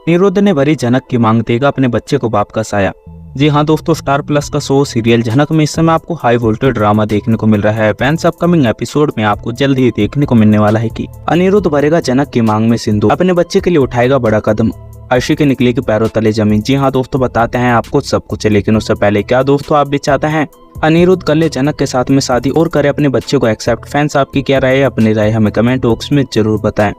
अनिरुद्ध ने भरी झनक की मांग, देगा अपने बच्चे को बाप का साया। जी हाँ दोस्तों, स्टार प्लस का शो सीरियल झनक में इस समय आपको हाई वोल्टेज ड्रामा देखने को मिल रहा है। फैंस अपकमिंग एपिसोड में आपको जल्द ही देखने को मिलने वाला है कि अनिरुद्ध भरेगा झनक की मांग में सिंदूर, अपने बच्चे के लिए उठाएगा बड़ा कदम, अर्शी के निकलेगी पैरों तले जमीन। जी हाँ दोस्तों, बताते हैं आपको सब कुछ, लेकिन उससे पहले क्या दोस्तों आप भी चाहते हैं अनिरुद्ध कर ले झनक के साथ में शादी और करे अपने बच्चे को एक्सेप्ट? फैंस आपकी क्या राय है? अपनी राय हमें कमेंट बॉक्स में जरूर बताएं।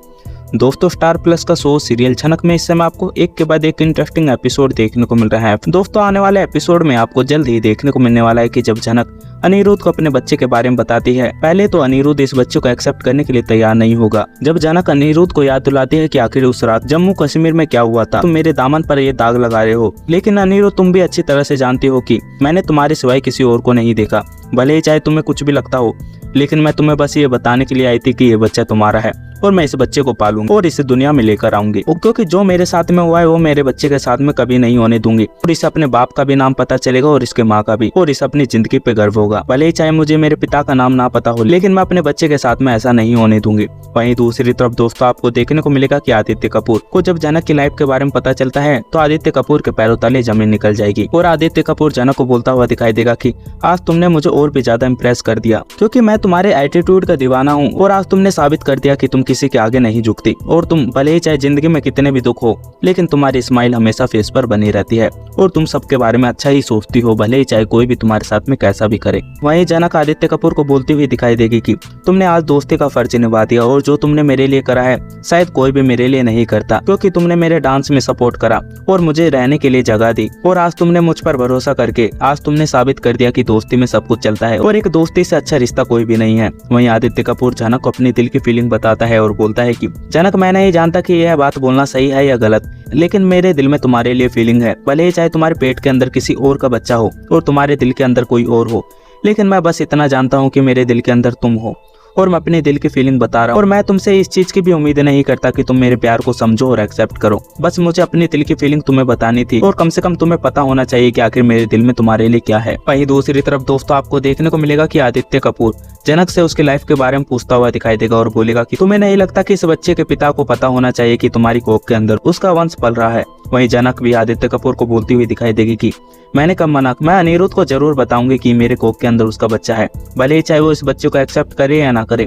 दोस्तों, स्टार प्लस का शो सीरियल झनक में इस समय आपको एक के बाद एक इंटरेस्टिंग एपिसोड देखने को मिल रहा है। दोस्तों, आने वाले एपिसोड में आपको जल्द ही देखने को मिलने वाला है कि जब झनक अनिरुद्ध को अपने बच्चे के बारे में बताती है। पहले तो अनिरुद्ध इस बच्चे को एक्सेप्ट करने के लिए तैयार नहीं होगा। जब झनक अनिरुद्ध को याद दिलाती है कि आखिर उस रात जम्मू कश्मीर में क्या हुआ था, तुम मेरे दामन पर ये दाग लगा रहे हो, लेकिन अनिरुद्ध तुम भी अच्छी तरह से जानती हो कि मैंने तुम्हारे सिवाय किसी और को नहीं देखा। भले ही चाहे तुम्हें कुछ भी लगता हो, लेकिन मैं तुम्हें बस ये बताने के लिए आई थी कि ये बच्चा तुम्हारा है और मैं इस बच्चे को पालूंगी और इसे दुनिया में लेकर आऊंगी, क्योंकि जो मेरे साथ में हुआ है वो मेरे बच्चे के साथ में कभी नहीं होने दूंगी। और इसे अपने बाप का भी नाम पता चलेगा और इसके माँ का भी, और इसे अपनी जिंदगी पे गर्व होगा। भले ही चाहे मुझे मेरे पिता का नाम ना पता हो, लेकिन मैं अपने बच्चे के साथ में ऐसा नहीं होने दूंगी। वहीं दूसरी तरफ दोस्तों आपको देखने को मिलेगा कि आदित्य कपूर को जब झनक की लाइफ के बारे में पता चलता है तो आदित्य कपूर के पैरों तले जमीन निकल जाएगी और आदित्य कपूर झनक को बोलता हुआ दिखाई देगा कि आज तुमने मुझे और भी ज्यादा इम्प्रेस कर दिया, क्योंकि मैं तुम्हारे एटीट्यूड का दीवाना हूँ और आज तुमने साबित कर दिया कि तुम किसी के आगे नहीं झुकती और तुम भले ही चाहे जिंदगी में कितने भी दुख हो, लेकिन तुम्हारी स्माइल हमेशा फेस पर बनी रहती है और तुम सबके बारे में अच्छा ही सोचती हो, भले ही चाहे कोई भी तुम्हारे साथ में कैसा भी करे। वहीं झनक आदित्य कपूर को बोलती हुई दिखाई देगी कि तुमने आज दोस्ती का फर्ज निभा दिया और जो तुमने मेरे लिए करा है शायद कोई भी मेरे लिए नहीं करता, क्योंकि तुमने मेरे डांस में सपोर्ट करा और मुझे रहने के लिए जगह दी, और आज तुमने मुझ पर भरोसा करके आज तुमने साबित कर दिया कि दोस्ती में सब कुछ चलता है और एक दोस्ती से अच्छा रिश्ता कोई भी नहीं है। वहीं आदित्य कपूर झनक को अपनी दिल की फीलिंग बताता है और बोलता है कि झनक, मैं नहीं जानता कि यह बात बोलना सही है या गलत, लेकिन मेरे दिल में तुम्हारे लिए फीलिंग है। भले ही चाहे तुम्हारे पेट के अंदर किसी और का बच्चा हो और तुम्हारे दिल के अंदर कोई और हो, लेकिन मैं बस इतना जानता हूँ कि मेरे दिल के अंदर तुम हो और मैं अपने दिल की फीलिंग बता रहा हूँ। और मैं तुमसे इस चीज की भी उम्मीद नहीं करता कि तुम मेरे प्यार को समझो और एक्सेप्ट करो, बस मुझे अपनी दिल की फीलिंग तुम्हें बतानी थी और कम से कम तुम्हें पता होना चाहिए कि आखिर मेरे दिल में तुम्हारे लिए क्या है। वहीं दूसरी तरफ दोस्तों आपको देखने को मिलेगा कि आदित्य कपूर झनक से उसकी लाइफ के बारे में पूछता हुआ दिखाई देगा और बोलेगा कि तुम्हें नहीं लगता कि इस बच्चे के पिता को पता होना चाहिए कि तुम्हारी कोख के अंदर उसका वंश पल रहा है? वहीं झनक भी आदित्य कपूर को बोलती हुई दिखाई देगी कि मैंने कब मना, मैं अनिरुद्ध को जरूर बताऊंगी कि मेरे कोख के अंदर उसका बच्चा है, भले ही चाहे वो इस बच्चे को एक्सेप्ट करे या ना करे,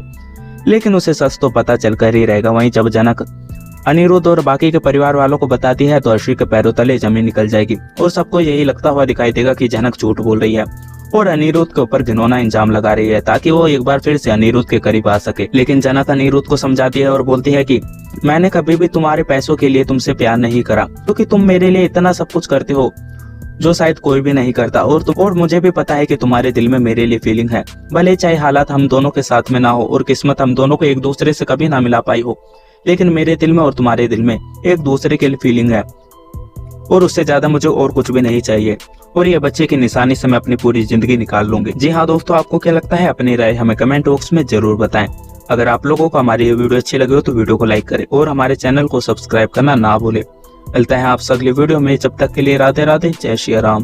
लेकिन उसे सच तो पता चल कर ही रहेगा। वहीं जब झनक अनिरुद्ध और बाकी के परिवार वालों को बताती है तो अर्शी के पैरों तले जमीन निकल जाएगी और सबको यही लगता हुआ दिखाई देगा कि झनक झूठ बोल रही है और अनिरुद्ध के ऊपर घिनौना इल्जाम लगा रही है ताकि वो एक बार फिर से अनिरुद्ध के करीब आ सके। लेकिन झनक अनिरुद्ध को समझाती है और बोलती है कि मैंने कभी भी तुम्हारे पैसों के लिए तुमसे प्यार नहीं करा, क्योंकि तुम मेरे लिए इतना सब कुछ करते हो जो शायद कोई भी नहीं करता, और मुझे भी पता है कि तुम्हारे दिल में मेरे लिए फीलिंग है। भले चाहे हालात हम दोनों के साथ में ना हो और किस्मत हम दोनों को एक दूसरे से कभी ना मिला पाई हो, लेकिन मेरे दिल में और तुम्हारे दिल में एक दूसरे के लिए फीलिंग है और उससे ज्यादा मुझे और कुछ भी नहीं चाहिए, और ये बच्चे की निशानी से मैं अपनी पूरी जिंदगी निकाल लूंगी। जी हाँ दोस्तों, आपको क्या लगता है? अपनी राय हमें कमेंट बॉक्स में जरूर बताएं। अगर आप लोगों को हमारी ये वीडियो अच्छी लगी हो तो वीडियो को लाइक करें और हमारे चैनल को सब्सक्राइब करना ना भूलें। मिलते हैं आपसे अगली वीडियो में, जब तक के लिए राधे राधे, जय श्री राम।